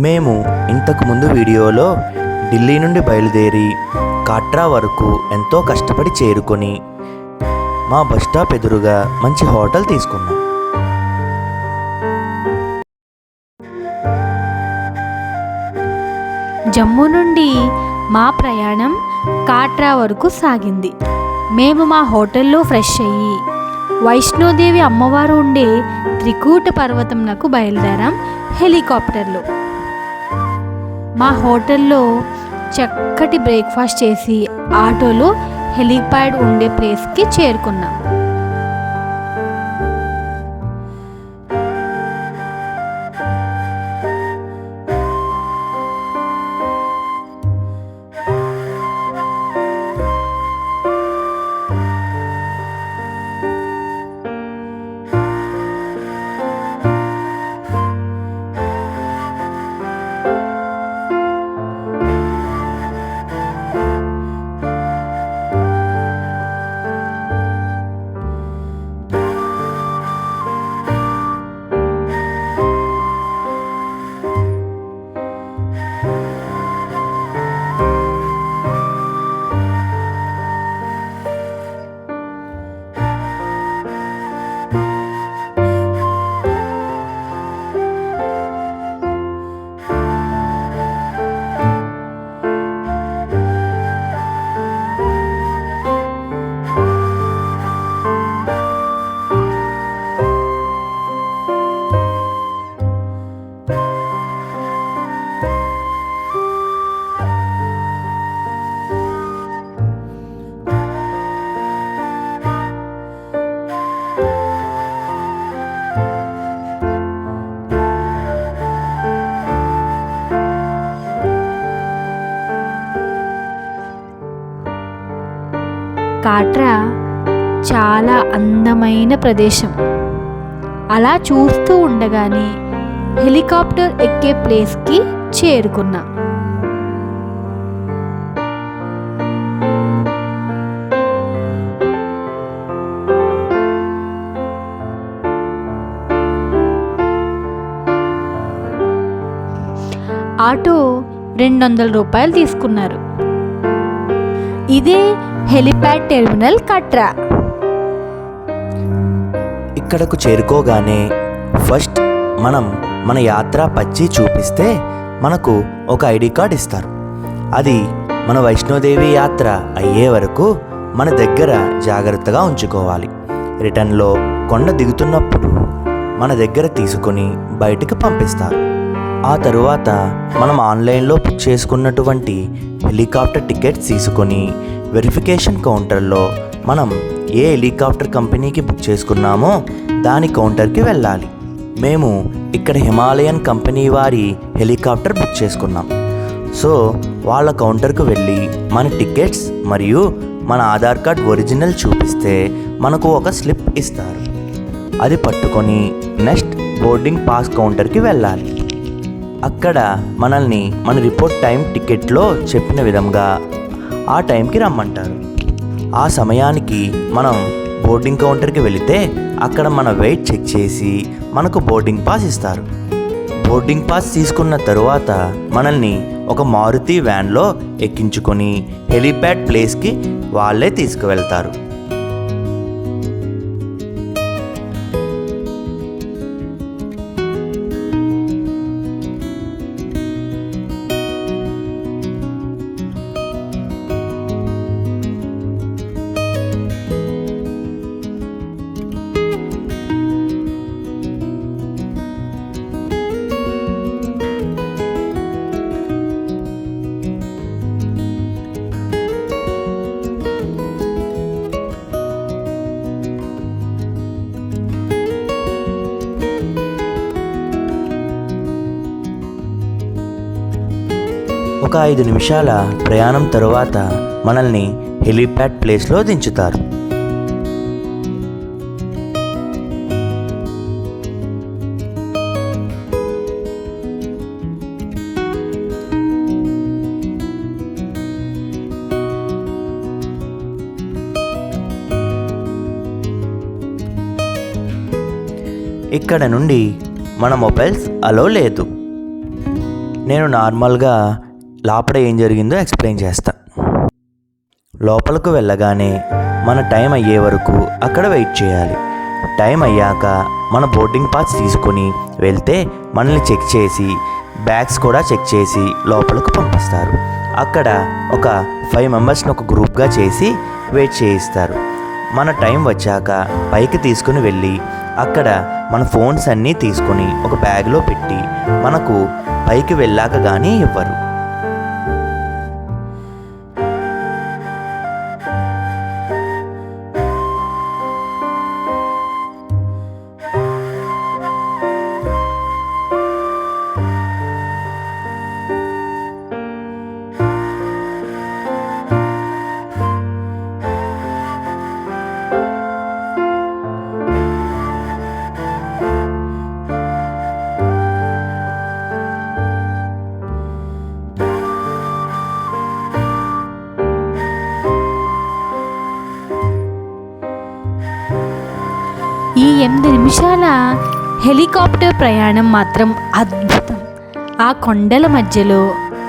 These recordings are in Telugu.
మేము ఇంతకుముందు వీడియోలో ఢిల్లీ నుండి బయలుదేరి కాట్రా వరకు ఎంతో కష్టపడి చేరుకొని మా బస్ స్టాప్ ఎదురుగా మంచి హోటల్ తీసుకున్నాం. జమ్మూ నుండి మా ప్రయాణం కాట్రా వరకు సాగింది. మేము మా హోటల్లో ఫ్రెష్ అయ్యి వైష్ణోదేవి అమ్మవారు ఉండే త్రికూట పర్వతంనకు బయలుదేరాం హెలికాప్టర్లో. మా హోటల్లో చక్కటి బ్రేక్ఫాస్ట్ చేసి ఆటోలో హెలిప్యాడ్ ఉండే ప్లేస్కి చేరుకున్నాం. కాట్రా చాలా అందమైన ప్రదేశం. అలా చూస్తూ ఉండగానే హెలికాప్టర్ ఎక్కే ప్లేస్కి చేరుకున్నాం. ఆటో 200 రూపాయలు తీసుకున్నారు. ఇదే హెలిప్యాడ్ టెర్మినల్ కాట్రా. ఇక్కడకు చేరుకోగానే ఫస్ట్ మనం మన యాత్ర పచ్చి చూపిస్తే మనకు ఒక ఐడి కార్డ్ ఇస్తారు. అది మన వైష్ణోదేవి యాత్ర అయ్యే వరకు మన దగ్గర జాగ్రత్తగా ఉంచుకోవాలి. రిటర్న్లో కొండ దిగుతున్నప్పుడు మన దగ్గర తీసుకొని బయటికి పంపిస్తారు. ఆ తరువాత మనం ఆన్లైన్లో బుక్ చేసుకున్నటువంటి హెలికాప్టర్ టికెట్స్ తీసుకొని వెరిఫికేషన్ కౌంటర్లో మనం ఏ హెలికాప్టర్ కంపెనీకి బుక్ చేసుకున్నామో దాని కౌంటర్కి వెళ్ళాలి. మేము ఇక్కడ హిమాలయన్ కంపెనీ వారి హెలికాప్టర్ బుక్ చేసుకున్నాం. సో వాళ్ళ కౌంటర్కు వెళ్ళి మన టికెట్స్ మరియు మన ఆధార్ కార్డ్ ఒరిజినల్ చూపిస్తే మనకు ఒక స్లిప్ ఇస్తారు. అది పట్టుకొని నెక్స్ట్ బోర్డింగ్ పాస్ కౌంటర్కి వెళ్ళాలి. అక్కడ మనల్ని మన రిపోర్ట్ టైం టికెట్లో చెప్పిన విధంగా ఆ టైంకి రమ్మంటారు. ఆ సమయానికి మనం బోర్డింగ్ కౌంటర్కి వెళితే అక్కడ మన వెయిట్ చెక్ చేసి మనకు బోర్డింగ్ పాస్ ఇస్తారు. బోర్డింగ్ పాస్ తీసుకున్న తరువాత మనల్ని ఒక మారుతి వ్యాన్లో ఎక్కించుకొని హెలిప్యాడ్ ప్లేస్కి వాళ్ళే తీసుకువెళ్తారు. ఒక 5 నిమిషాల ప్రయాణం తరువాత మనల్ని హెలిప్యాడ్ ప్లేస్లో దించుతారు. ఇక్కడ నుండి మన మొబైల్స్ అలో లేదు. నేను నార్మల్గా లోపల ఏం జరిగిందో ఎక్స్ప్లెయిన్ చేస్తాను. లోపలకు వెళ్ళగానే మన టైం అయ్యే వరకు అక్కడ వెయిట్ చేయాలి. టైం అయ్యాక మన బోర్డింగ్ పాస్ తీసుకొని వెళ్తే మనల్ని చెక్ చేసి బ్యాగ్స్ కూడా చెక్ చేసి లోపలకు పంపిస్తారు. అక్కడ ఒక 5 మెంబర్స్ని ఒక గ్రూప్గా చేసి వెయిట్ చేయిస్తారు. మన టైం వచ్చాక పైకి తీసుకుని వెళ్ళి అక్కడ మన ఫోన్స్ అన్నీ తీసుకొని ఒక బ్యాగ్లో పెట్టి మనకు పైకి వెళ్ళాక కానీ ఇవ్వరు. ఈ 8 నిమిషాల హెలికాప్టర్ ప్రయాణం మాత్రం అద్భుతం. ఆ కొండల మధ్యలో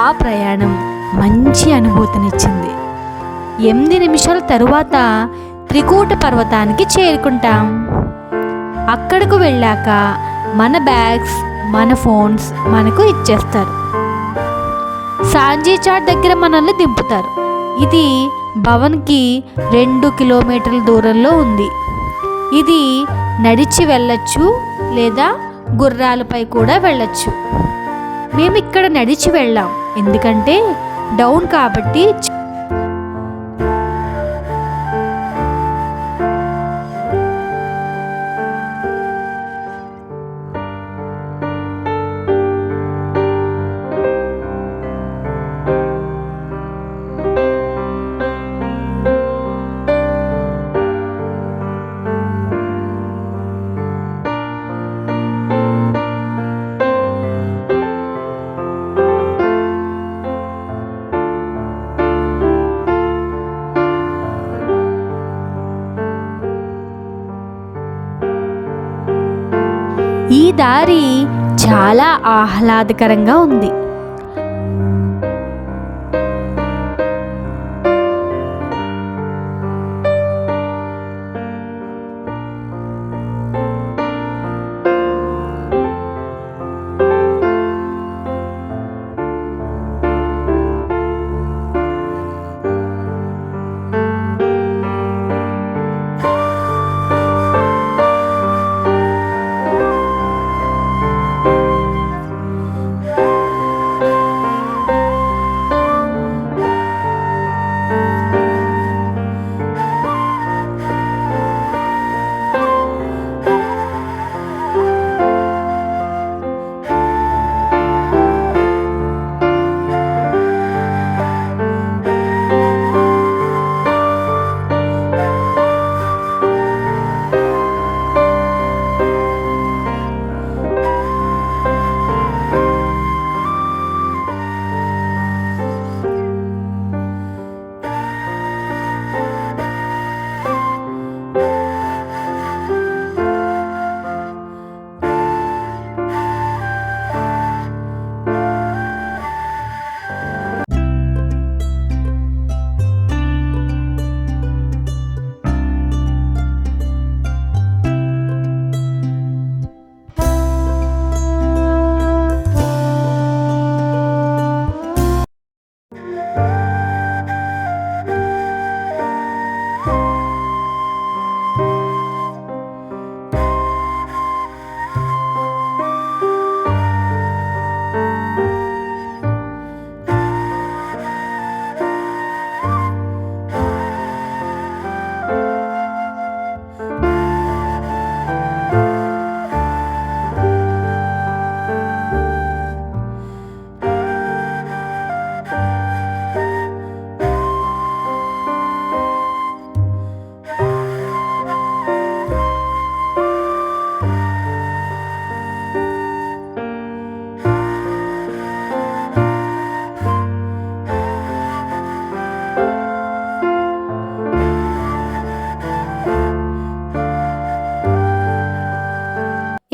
ఆ ప్రయాణం మంచి అనుభూతినిచ్చింది. 8 నిమిషాల తరువాత త్రికూట పర్వతానికి చేరుకుంటాం. అక్కడకు వెళ్ళాక మన బ్యాగ్స్ మన ఫోన్స్ మనకు ఇచ్చేస్తారు. సాంజీ చాట్ దగ్గర మనల్ని దింపుతారు. ఇది భవన్కి 2 కిలోమీటర్ల దూరంలో ఉంది. ఇది నడిచి వెళ్ళొచ్చు లేదా గుర్రాలపై కూడా వెళ్ళొచ్చు. మేము ఇక్కడ నడిచి వెళ్ళాం, ఎందుకంటే డౌన్ కాబట్టి. ఈ దారి చాలా ఆహ్లాదకరంగా ఉంది.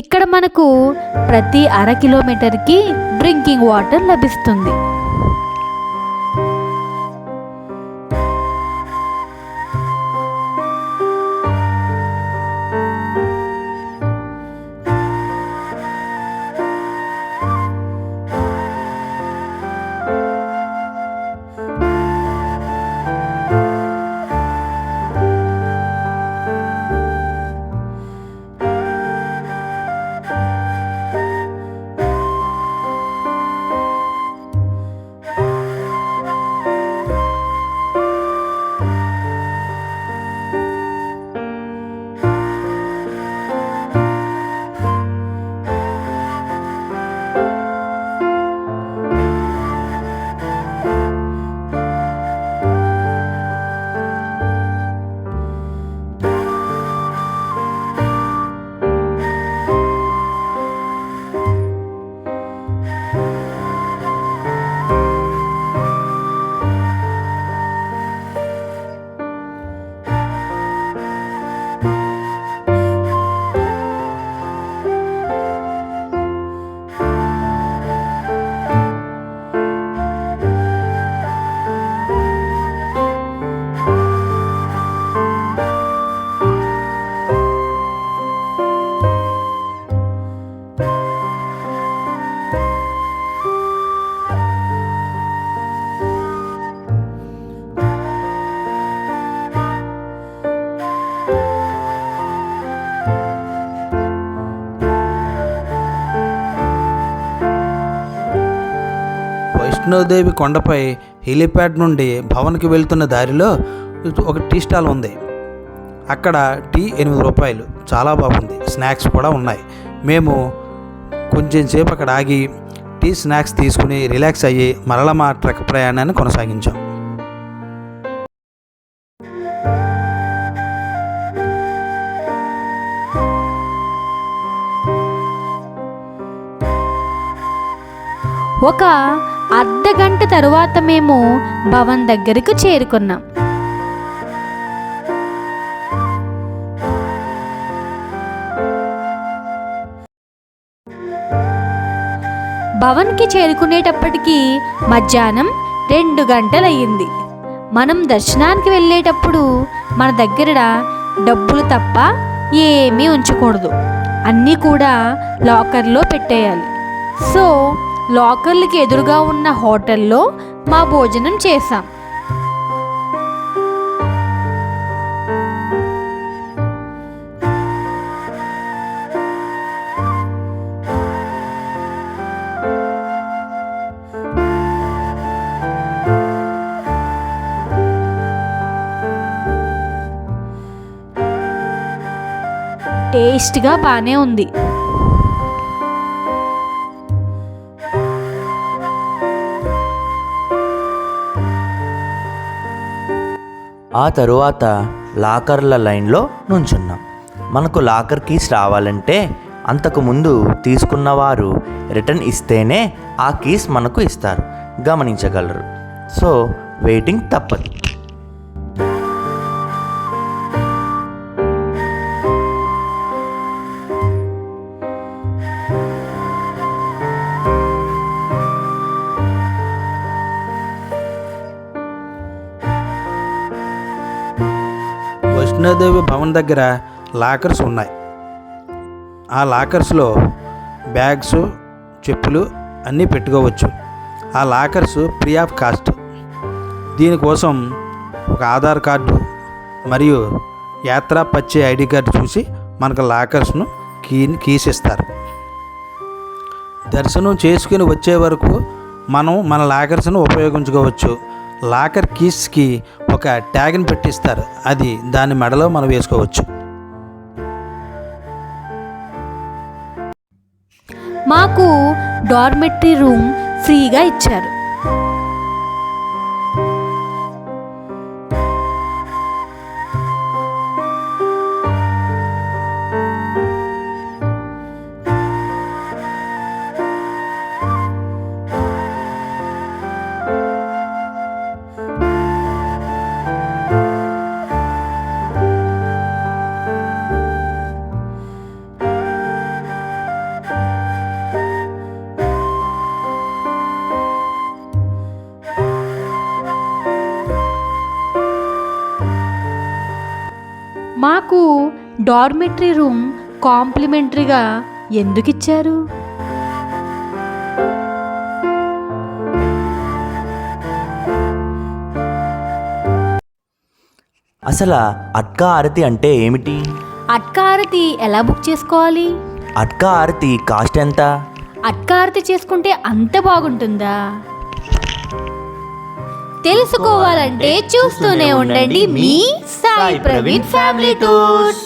ఇక్కడ మనకు ప్రతి అర కిలోమీటర్కి డ్రింకింగ్ వాటర్ లభిస్తుంది. వైష్ణోదేవి కొండపై హెలీప్యాడ్ నుండి భవన్కి వెళ్తున్న దారిలో ఒక టీ స్టాల్ ఉంది. అక్కడ టీ 8 రూపాయలు, చాలా బాగుంది. స్నాక్స్ కూడా ఉన్నాయి. మేము కొంచెం సేపు అక్కడ ఆగి టీ స్నాక్స్ తీసుకుని రిలాక్స్ అయ్యి మరలా మా ట్రెక్ ప్రయాణాన్ని కొనసాగించాం. ఒక అర్ధగంట తరువాత మేము భవన్ దగ్గరకు చేరుకున్నాం. భవన్కి చేరుకునేటప్పటికి మధ్యాహ్నం 2 గంటలయ్యింది. మనం దర్శనానికి వెళ్ళేటప్పుడు మన దగ్గర డబ్బులు తప్ప ఏమీ ఉంచకూడదు. అన్నీ కూడా లాకర్లో పెట్టేయాలి. సో లాకర్లకి ఎదురుగా ఉన్న హోటల్లో మా భోజనం చేశాం. టేస్ట్గా బాగానే ఉంది. ఆ తరువాత లాకర్ల లైన్లో నుంచున్నాం. మనకు లాకర్ కీస్ రావాలంటే అంతకుముందు తీసుకున్నవారు రిటర్న్ ఇస్తేనే ఆ కీస్ మనకు ఇస్తారు, గమనించగలరు. సో వెయిటింగ్ తప్పదు. వైష్ణోదేవి భవన్ దగ్గర లాకర్స్ ఉన్నాయి. ఆ లాకర్స్లో బ్యాగ్స్, చెప్పులు అన్నీ పెట్టుకోవచ్చు. ఆ లాకర్స్ ఫ్రీ ఆఫ్ కాస్ట్. దీనికోసం ఒక ఆధార్ కార్డు మరియు యాత్రా పచ్చే ఐడి కార్డు చూసి మనకు లాకర్స్ను కీస్ ఇస్తారు. దర్శనం చేసుకుని వచ్చే వరకు మనం మన లాకర్స్ను ఉపయోగించుకోవచ్చు. లాకర్ కీస్కి ఒక ట్యాగ్ని పెట్టిస్తారు. అది దాని మెడలో మనం వేసుకోవచ్చు. మాకు డార్మెటరీ రూమ్ ఫ్రీగా ఇచ్చారు. మాకు డార్మెటరీ రూమ్ కాంప్లిమెంటరీగా ఎందుకు ఇచ్చారు? అసలు అట్కా ఆరతి అంటే ఏమిటి? అట్కా ఆరతి ఎలా బుక్ చేసుకోవాలి? అట్కా ఆరతి కాస్ట్ ఎంత? అట్కా ఆరతి చేసుకుంటే అంత బాగుంటుందా? తెలుసుకోవాలంటే చూస్తూనే ఉండండి మీ సాయి ప్రవీణ్ ఫ్యామిలీ టూర్స్.